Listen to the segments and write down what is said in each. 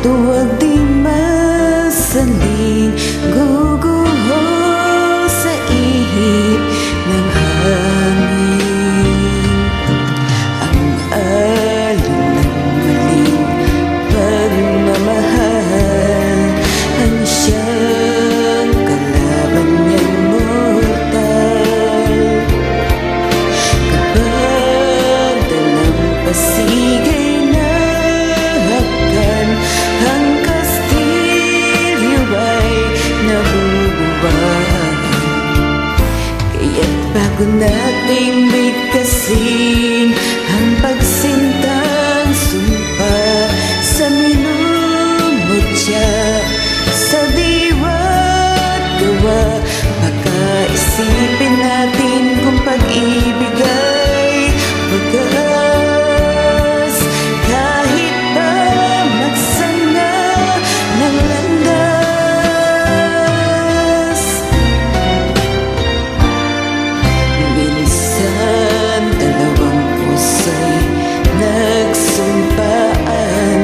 Tuwag di masaling guguho sa ihip ng hangin. Ang alon ng maling pagmamahal, ang siyang kalaban niyang mortal. Kapag dalampasig ay nahakan, ang kastilyo ay nabubuhay. Kaya't bago nating bigkasin ang pagsintang sumpa sa minumutya, sa diwa't gawa, pagkaisipin natin kung pag-ibig ay wagas. Kahit pa magsana ng landas, minsan dalawang puso'y nagsumpaan,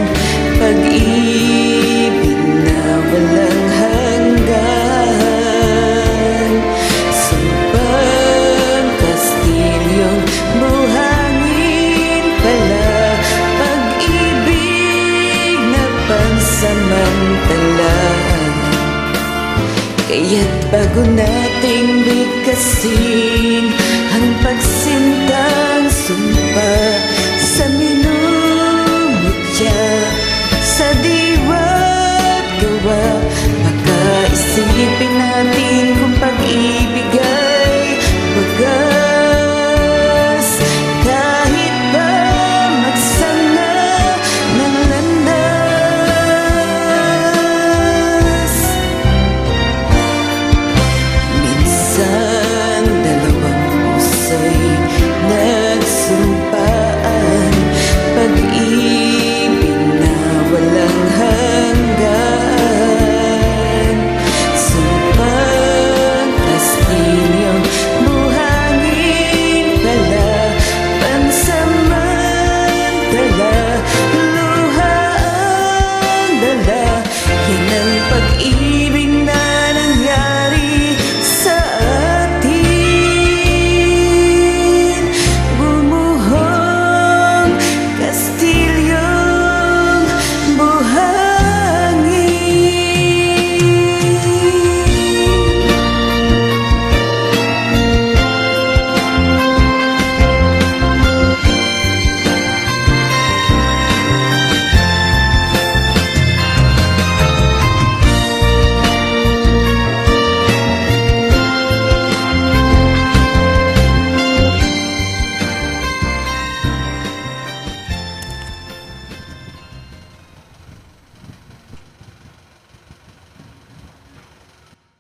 pag-ibig na walang hanggan. Sumpang kastilyong buhangin pala, pag-ibig na pansamantala. Kaya't bago nating bigkasin ang pagsintang sumpa